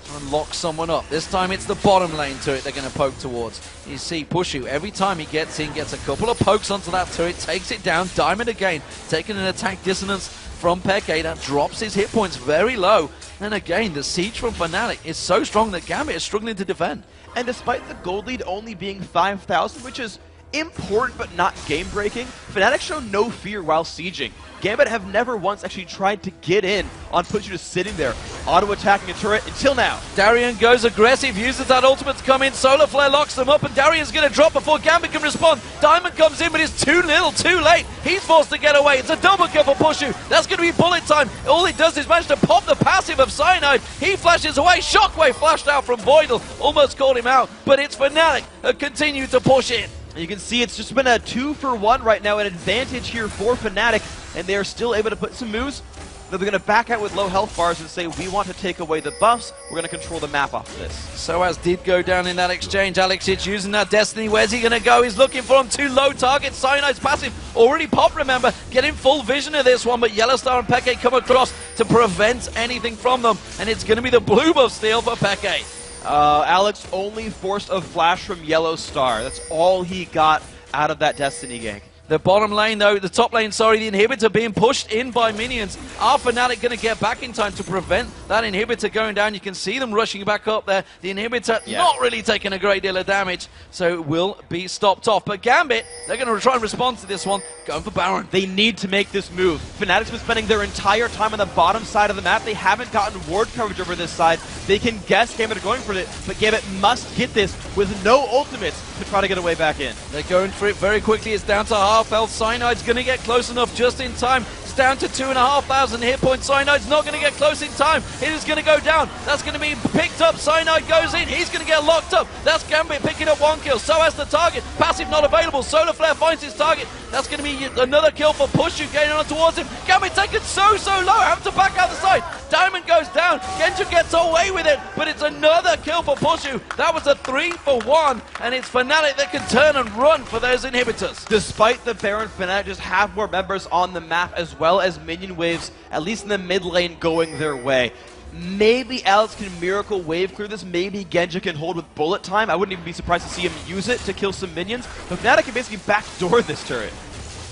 Try and lock someone up. This time it's the bottom lane turret they're going to poke towards. You see Pushu, every time he gets in, gets a couple of pokes onto that turret, takes it down. Diamond again, taking an attack dissonance from Peke. That drops his hit points very low. And again, the siege from Fnatic is so strong that Gambit is struggling to defend. And despite the gold lead only being 5,000, which is important but not game-breaking, Fnatic show no fear while sieging. Gambit have never once actually tried to get in on Pushu just sitting there, auto-attacking a turret until now. Darien goes aggressive, uses that ultimate to come in, Solar Flare locks them up, and Darien's going to drop before Gambit can respond. Diamond comes in, but it's too little, too late. He's forced to get away. It's a double kill for Pushu. That's going to be bullet time. All it does is manage to pop the passive of Cyanide. He flashes away. Shockwave flashed out from Boydell. Almost caught him out, but it's Fnatic that continue to push in. You can see it's just been a 2-for-1 right now, an advantage here for Fnatic, and they are still able to put some moves. They're going to back out with low health bars and say, we want to take away the buffs, we're going to control the map off of this. Soaz did go down in that exchange. Alexic using that Destiny. Where's he going to go? He's looking for him. Too low target. Cyanide's passive already popped, remember. Getting full vision of this one, but Yellowstar and Peke come across to prevent anything from them, and it's going to be the blue buff steal for Peke. Alex only forced a flash from Yellowstar. That's all he got out of that Destiny gank. The bottom lane, though, the top lane, sorry, the inhibitor being pushed in by minions. Are Fnatic going to get back in time to prevent that inhibitor going down? You can see them rushing back up there. The inhibitor not really taking a great deal of damage, so it will be stopped off. But Gambit, they're going to try and respond to this one, going for Baron. They need to make this move. Fnatic's been spending their entire time on the bottom side of the map. They haven't gotten ward coverage over this side. They can guess Gambit are going for it, but Gambit must get this with no ultimates to try to get a way back in. They're going for it very quickly. It's down to half health. Cyanide's going to get close enough just in time. It's down to 2,500 hit points. Cyanide's not going to get close in time. It is going to go down. That's going to be picked up. Cyanide goes in. He's going to get locked up. That's Gambit picking up one kill. So has the target. Passive not available. Solar Flare finds his target. That's going to be another kill for Pushu getting on towards him. Gambit taken so low. Have to back out the side. Diamond goes down. Genja gets away with it, but it's another kill for Pushu. That was a 3-for-1, and it's Fnatic that can turn and run for those inhibitors. Despite the Baron, Fnatic just have more members on the map as well as minion waves, at least in the mid lane, going their way. Maybe Alex can miracle wave clear this. Maybe Genja can hold with bullet time. I wouldn't even be surprised to see him use it to kill some minions. But Fnatic can basically backdoor this turret.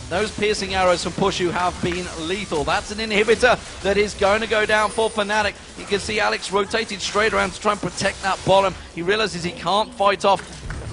Those piercing arrows from Pushu have been lethal. That's an inhibitor that is going to go down for Fnatic. You can see Alex rotated straight around to try and protect that bottom. He realizes he can't fight off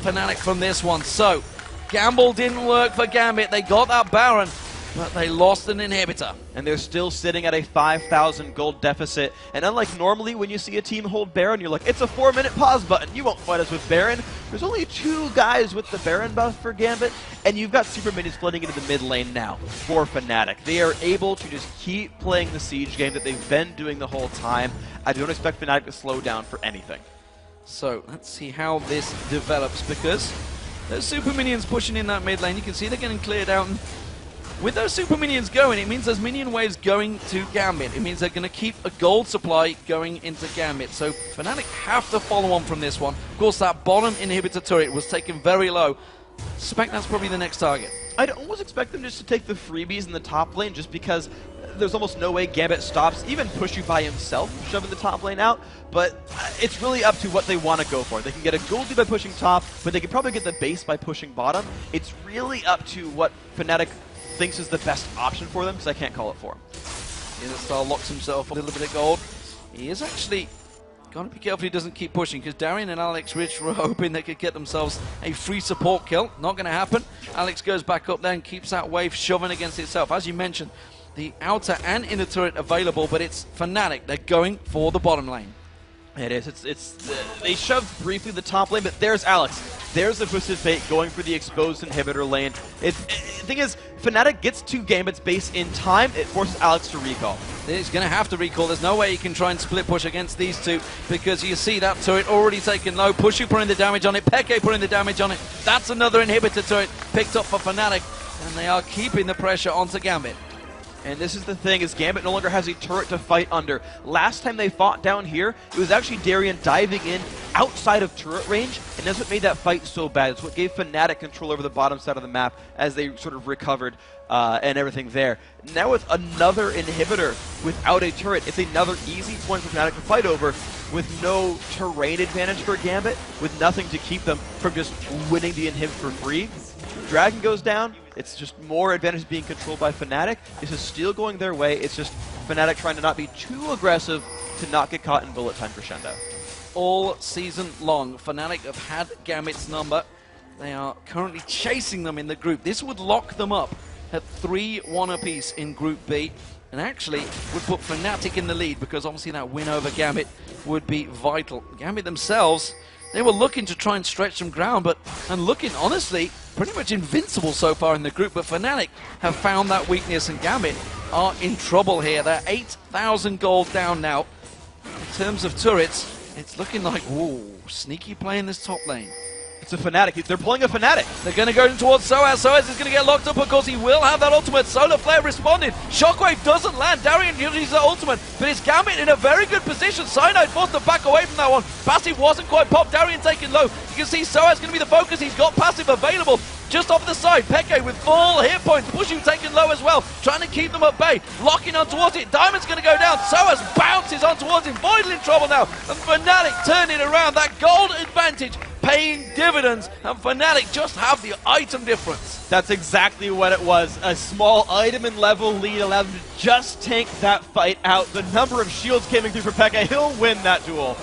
Fnatic from this one. So, gamble didn't work for Gambit. They got that Baron, but they lost an inhibitor. And they're still sitting at a 5,000 gold deficit. And unlike normally when you see a team hold Baron, you're like, it's a 4-minute pause button. You won't fight us with Baron. There's only 2 guys with the Baron buff for Gambit. And you've got super minions flooding into the mid lane now for Fnatic. They are able to just keep playing the siege game that they've been doing the whole time. I don't expect Fnatic to slow down for anything. So let's see how this develops, because those super minions pushing in that mid lane, you can see they're getting cleared out. And with those super minions going, it means there's minion waves going to Gambit. It means they're going to keep a gold supply going into Gambit. So Fnatic have to follow on from this one. Of course, that bottom inhibitor turret was taken very low. Suspect that's probably the next target. I'd almost expect them just to take the freebies in the top lane, just because there's almost no way Gambit stops even Pushu by himself shoving the top lane out. But it's really up to what they want to go for. They can get a gold lead by pushing top, but they can probably get the base by pushing bottom. It's really up to what Fnatic thinks is the best option for them, because I can't call it for him. Yellowstar locks himself a little bit of gold. He is actually got to be careful he doesn't keep pushing, because Darien and Alex Rich were hoping they could get themselves a free support kill. Not going to happen. Alex goes back up there and keeps that wave shoving against itself. As you mentioned, the outer and inner turret available, but it's Fnatic. They're going for the bottom lane. It is. They shoved briefly the top lane, but there's Alex. There's the Twisted Fate going for the exposed inhibitor lane. The thing is, Fnatic gets to Gambit's base in time. It forces Alex to recall. He's going to have to recall. There's no way he can try and split push against these two, because you see that turret already taken low. Pushu putting the damage on it. Peke putting the damage on it. That's another inhibitor turret picked up for Fnatic. and they are keeping the pressure onto Gambit. And this is the thing, is Gambit no longer has a turret to fight under. Last time they fought down here, it was actually Darien diving in outside of turret range, and that's what made that fight so bad. It's what gave Fnatic control over the bottom side of the map as they sort of recovered and everything there. Now with another inhibitor without a turret, it's another easy point for Fnatic to fight over with no terrain advantage for Gambit, with nothing to keep them from just winning the inhib for free. Dragon goes down, it's just more advantage being controlled by Fnatic. This is still going their way, it's just Fnatic trying to not be too aggressive to not get caught in bullet time crescendo. All season long, Fnatic have had Gambit's number. They are currently chasing them in the group. This would lock them up at 3-1 apiece in Group B, and actually would put Fnatic in the lead, because obviously that win over Gambit would be vital. Gambit themselves, they were looking to try and stretch some ground, and looking, honestly, pretty much invincible so far in the group, but Fnatic have found that weakness, and Gambit are in trouble here. They're 8,000 gold down now. In terms of turrets, it's looking like, whoa, sneaky play in this top lane. It's a Fnatic. They're pulling a Fnatic. They're going to go towards Soaz. Soaz is going to get locked up, of course. He will have that ultimate. Solar Flare responded. Shockwave doesn't land. Darien uses the ultimate, but it's Gambit in a very good position. Cyanide forced to back away from that one. Passive wasn't quite popped. Darien taken low. You can see Soaz going to be the focus. He's got passive available. Just off the side, Peke with full hit points. Pushu taken low as well, trying to keep them at bay. Locking on towards it. Diamond's going to go down. Soaz bounces on towards him. Voidal in trouble now. And Fnatic turning around. That gold advantage paying dividends, and Fnatic just have the item difference. That's exactly what it was. A small item and level lead allowed them to just tank that fight out. The number of shields coming through for Pekka, he'll win that duel.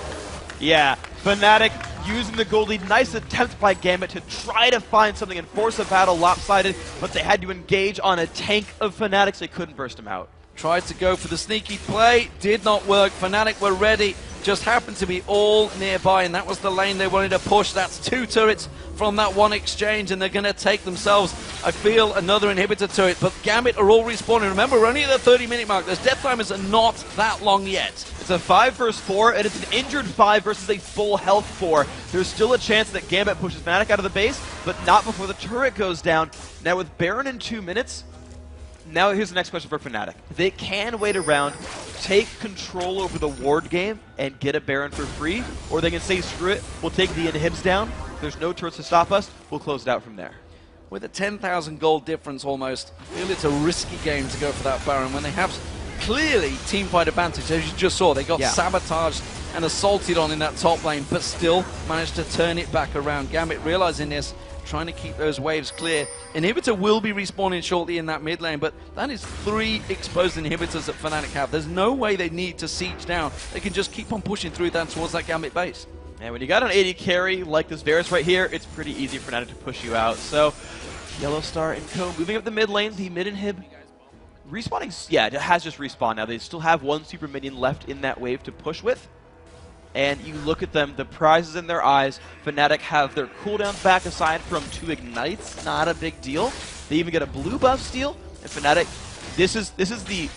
Yeah, Fnatic using the gold lead. Nice attempt by Gambit to try to find something and force a battle lopsided, but they had to engage on a tank of Fnatic, so they couldn't burst him out. Tried to go for the sneaky play, did not work. Fnatic were ready, just happened to be all nearby, and that was the lane they wanted to push. That's 2 turrets from that one exchange, and they're going to take themselves, I feel, another inhibitor turret. But Gambit are all respawning. Remember, we're only at the 30-minute mark. Those death timers are not that long yet. It's a 5 versus 4, and it's an injured 5 versus a full health 4. There's still a chance that Gambit pushes Fnatic out of the base, but not before the turret goes down. Now with Baron in 2 minutes, now here's the next question for Fnatic. They can wait around, take control over the ward game, and get a Baron for free, or they can say, screw it, we'll take the inhibs down, there's no turrets to stop us, we'll close it out from there. With a 10,000 gold difference almost, I feel it's a risky game to go for that Baron when they have clearly teamfight advantage. As you just saw, they got sabotaged and assaulted on in that top lane, but still managed to turn it back around. Gambit realizing this, trying to keep those waves clear. Inhibitor will be respawning shortly in that mid lane, but that is 3 exposed inhibitors that Fnatic have. There's no way they need to siege down. They can just keep on pushing through that towards that Gambit base. And when you got an AD carry like this Varus right here, it's pretty easy for Fnatic to push you out. So, Yellow Star and Co. moving up the mid lane, the mid inhib. Respawning, yeah, it has just respawned now. They still have 1 super minion left in that wave to push with. And you look at them, the prizes in their eyes. Fnatic have their cooldowns back aside from 2 ignites, not a big deal. They even get a blue buff steal. And Fnatic, this is the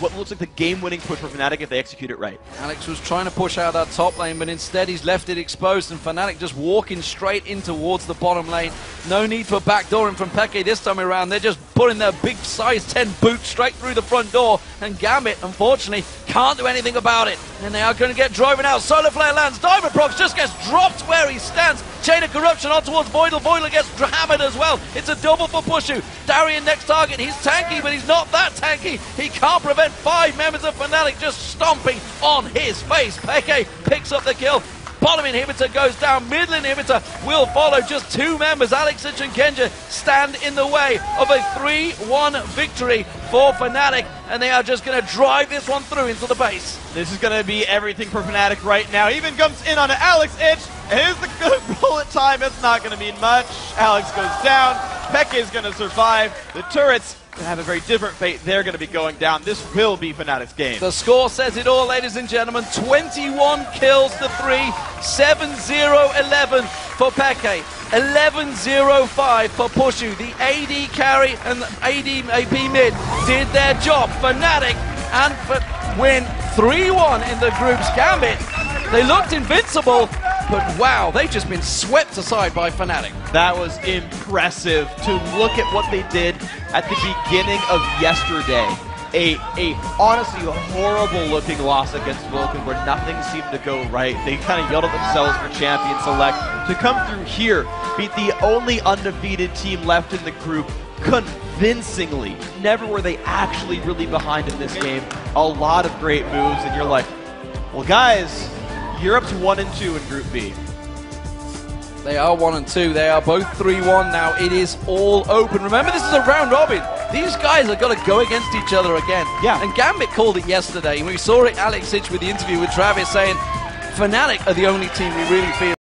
what looks like the game-winning push for Fnatic if they execute it right. Alex was trying to push out that top lane, but instead he's left it exposed, and Fnatic just walking straight in towards the bottom lane. No need for backdooring from Peke this time around. They're just putting their big size 10 boot straight through the front door, and Gambit, unfortunately, can't do anything about it. And they are going to get driven out. Solar Flare lands. Diamond Prox just gets dropped where he stands. Chain of Corruption on towards Voidal. Voidal gets hammered as well. It's a double for Pushu. Darien next target. He's tanky, but he's not that tanky. He can't prevent 5 members of Fnatic just stomping on his face. Peke picks up the kill. Bottom inhibitor goes down. Middle inhibitor will follow. Just 2 members, Alex and Kenja, stand in the way of a 3-1 victory for Fnatic, and they are just going to drive this one through into the base. This is going to be everything for Fnatic right now. Even comes in on Alex Itch. Here's the good bullet time. It's not going to mean much. Alex goes down. Peke is going to survive. The turrets going to have a very different fate. They're going to be going down. This will be Fnatic's game. The score says it all, ladies and gentlemen. 21 kills to 3. 7-0-11 for Peke. 11-0-5 for Pushu. The AD carry and the AD AP mid did their job. Fnatic and win 3-1 in the groups. Gambit, they looked invincible, but wow, they've just been swept aside by Fnatic. That was impressive to look at what they did at the beginning of yesterday. A honestly horrible looking loss against Vulcan where nothing seemed to go right. They kind of yelled at themselves for champion select. To come through here, beat the only undefeated team left in the group convincingly. Never were they actually really behind in this game. A lot of great moves, and you're like, well guys, you're up to 1 and 2 in Group B. They are 1 and 2. They are both 3-1 now. It is all open. Remember, this is a round robin. These guys are going to go against each other again. Yeah. And Gambit called it yesterday. We saw it, Alex Hitch, with the interview with Travis saying, Fnatic are the only team we really feel